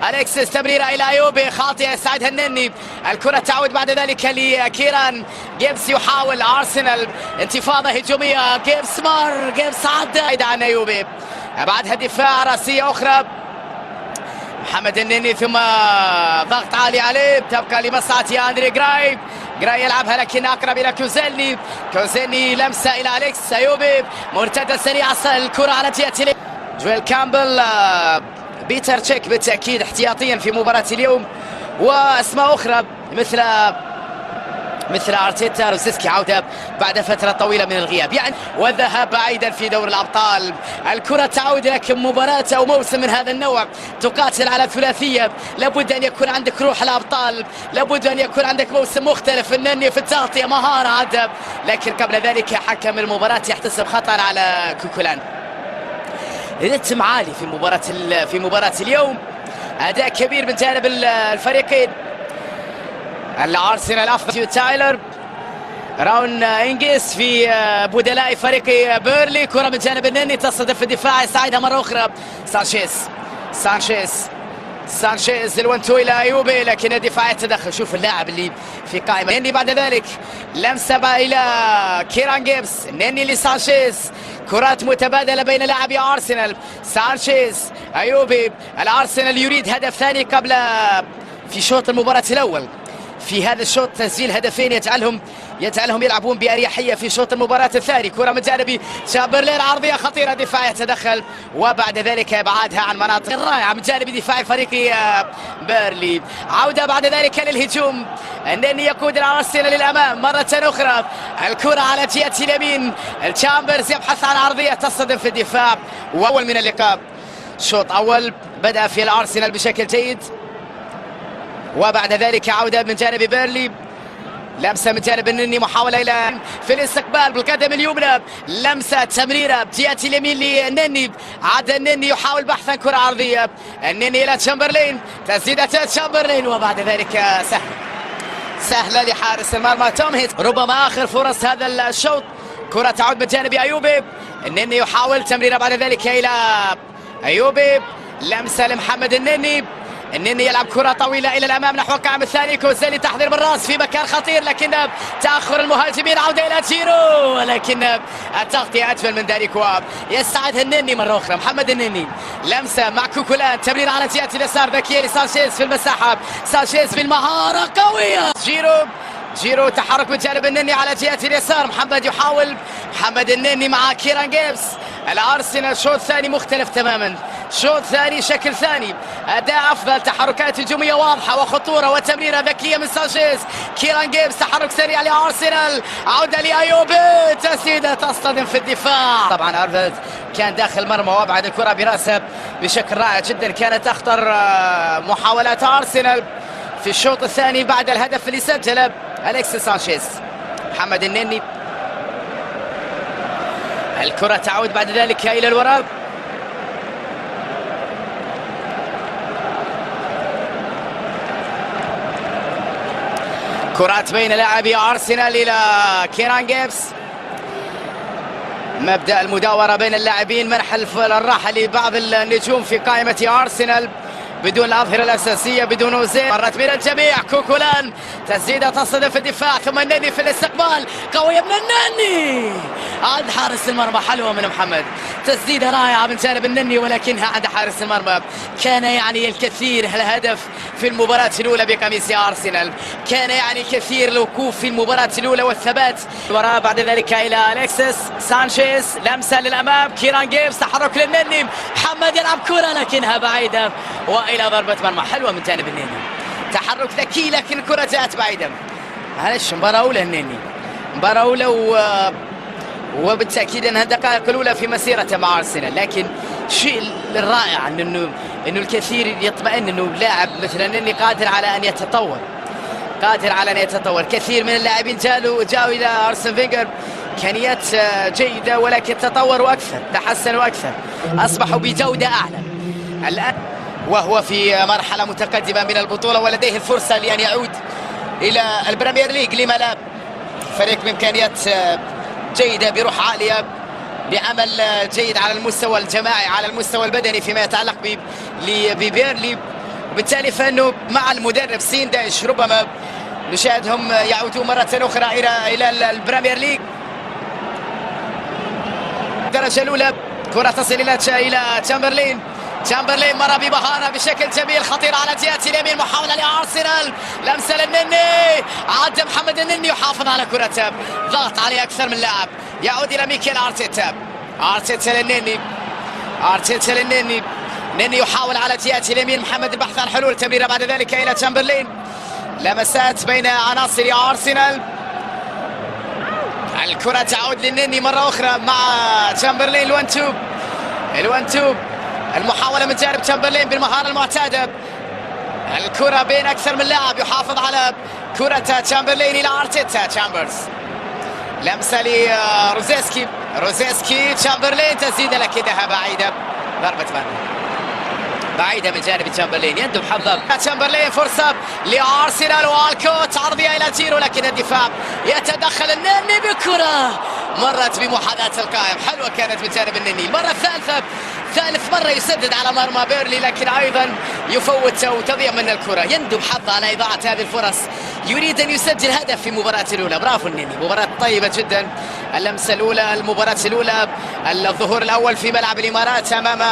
أليكسيس تمريرة إلى أيوبي خاطئة يساعدها النني. الكرة تعود بعد ذلك لكيران جيبس. يحاول أرسنال انتفاضة هجومية. جيبس عدى عن أيوبي. بعدها دفاع رأسية أخرى محمد النني ثم ضغط عالي عليه. تبقى لمسعى أندري جراي يلعبها لكن أقرب إلى كوزيني لمسة إلى أليكس. أيوبي مرتدة سريعة. الكرة على جهة جويل كامبل. بيتر تشيك بالتأكيد احتياطيا في مباراة اليوم. وأسماء أخرى مثل أرتيتا. روسيسكي عودة بعد فترة طويلة من الغياب يعني وذهب بعيدا في دور الأبطال. الكرة تعود لك مباراة أو موسم من هذا النوع تقاتل على ثلاثية. لابد أن يكون عندك روح الأبطال. لابد أن يكون عندك موسم مختلف. النني في التغطية مهارة عدى لكن قبل ذلك حكم المباراة يحتسب خطأ على كوكولان. رتم عالي في مباراة اليوم. أداء كبير من جانب الفريقين. الأرسنال أفضل. تايلر راون إنجيس في بدلاء فريق بيرلي. كرة من جانب النني تصدف في الدفاع يساعدها مرة أخرى سانشيز الونتو إلى أيوبي لكن الدفاع يتدخل. شوف اللاعب اللي في قائمة النني. بعد ذلك لمسة إلى كيران جيبس. النني لسانشيز. كرات متبادلة بين لاعبي أرسنال. سانشيز أيوبي. الأرسنال يريد هدف ثاني قبل في شوط المباراة الأول. في هذا الشوط تسجيل هدفين يجعلهم يلعبون بأريحية في شوط المباراة الثاني. كرة من جانب شامبرلين عرضية خطيرة. دفاع يتدخل وبعد ذلك إبعادها عن مناطق رائعة من جانب دفاع فريق بيرلي. عودة بعد ذلك للهجوم. النني يقود الأرسنال للأمام مرة أخرى. الكرة على جهة اليمين. الشامبرز يبحث عن عرضية تصطدم في الدفاع. وأول من اللقاء شوط أول بدأ في الأرسنال بشكل جيد وبعد ذلك عودة من جانب بيرلي. لمسة من جانب النني. محاولة إلى في الاستقبال بالقدم اليمنى. لمسة تمريرة بجهة اليمين للنني. عاد النني يحاول بحثا كرة عرضية. النني إلى تشامبرلين. تسديدة تشامبرلين وبعد ذلك سهلة لحارس المرمى توم هيت. ربما آخر فرص هذا الشوط. كرة تعود من جانب أيوبي. النني يحاول تمريرة بعد ذلك إلى أيوبي. لمسة لمحمد النني يلعب كرة طويلة إلى الأمام نحو القائم الثاني. كوزيني تحضير بالراس في مكان خطير لكن تأخر المهاجمين. عودة إلى جيرو ولكن التغطية أجمل من ذلك ويسعدها النني مرة أخرى. محمد النني لمسة مع كوكولان. تمرير على جهة اليسار ذكية لسانشيز في المساحة. سانشيز بالمهارة قوية. جيرو تحرك من جانب النني على جهة اليسار. محمد النني مع كيران جيبس. الأرسنال شوط ثاني مختلف تماما. شوط ثاني شكل ثاني. أداء أفضل. تحركات هجومية واضحة وخطورة وتمريرة ذكية من سانشيز. كيران جيبس تحرك سريع لأرسنال. عودة لأيوبي. تسديدة تصطدم في الدفاع. طبعا أرفيد كان داخل مرمى وابعد الكرة برأسه بشكل رائع جدا. كانت أخطر محاولات أرسنال في الشوط الثاني بعد الهدف اللي سجله أليكسيس سانشيز. محمد النني. الكرة تعود بعد ذلك إلى الوراء. كرات بين لاعبي أرسنال إلى كيران جيبس. مبدأ المداورة بين اللاعبين منح الراحة لبعض النجوم في قائمة أرسنال بدون الأظهرة الأساسية بدون أوزيل. مرت من الجميع. كوكولان تسديدة تصطدم في الدفاع ثم النني في الاستقبال. قوية من النني عند حارس المرمى. حلوة من محمد. تسديدة رائعة من جانب النني ولكنها عند حارس المرمى. كان يعني الكثير الهدف في المباراة الأولى بقميص أرسنال. كان يعني كثير الوقوف في المباراة الأولى والثبات. وراء بعد ذلك إلى أليكسيس سانشيز. لمسة للأمام. كيران جيبس تحرك للنني. محمد يلعب كرة لكنها بعيدة وإلى ضربة مرمى. حلوة من جانب النني. تحرك ذكي لكن الكرة جاءت بعيدة. معلش مباراة أولى النني. مباراة أولى وبالتأكيد أنها الدقائق الأولى في مسيرته مع أرسنال. لكن الشيء الرائع إنه الكثير يطمئن إنه لاعب مثل النني قادر على أن يتطور. كثير من اللاعبين جاءوا إلى أرسن فينجر إمكانيات جيدة ولكن تطوروا أكثر. تحسنوا أكثر. أصبحوا بجودة أعلى. الآن وهو في مرحلة متقدمة من البطولة ولديه الفرصة لأن يعود إلى البريمير ليج. لما لا؟ فريق بإمكانيات جيدة بروح عالية بعمل جيد على المستوى الجماعي، على المستوى البدني فيما يتعلق ببيرلي، وبالتالي فانه مع المدرب سين دايش ربما نشاهدهم يعودون مرة أخرى إلى البريمير ليج الدرجة الأولى. كرة تصل إلى تشامبرلين. تشامبرلين مر بمهارة بشكل جميل، خطير على جهة اليمين، محاولة لأرسنال، لمسة للنني، عدى محمد النني يحافظ على كرته، ضغط عليه أكثر من لاعب، يعود إلى ميكيل أرتيتا. أرتيتا للنني، أرتيتا للنني، نني يحاول على جهة اليمين، محمد البحث عن حلول، تمريرة بعد ذلك إلى تشامبرلين، لمسات بين عناصر أرسنال. الكرة تعود للنني مرة أخرى مع تشامبرلين. الوان توب، المحاولة من جانب تشامبرلين بالمهارة المعتادة، الكرة بين أكثر من لاعب، يحافظ على كرة تشامبرلين إلى أرتيتا. تشامبرز، لمسة لروزيسكي، تشامبرلين، تسديدة لكنها بعيدة، ضربة مرمى بعيدة من جانب تشامبرلين، يندب حظه تشامبرلين. فرصة لأرسنال، والكوت عرضية إلى تيرو، لكن الدفاع يتدخل. النني بكرة مرت بمحاذاة القائم، حلوة كانت من جانب النني. المرة الثالثة، ثالث مرة يسدد على مرمى بيرلي، لكن أيضا يفوت وتضيع من الكرة، يندب حظه على إضاعة هذه الفرص، يريد أن يسجل هدف في مباراة الأولى. برافو النني، مباراة طيبة جدا. اللمسة الأولى، المباراة الأولى، الظهور الأول في ملعب الإمارات أمام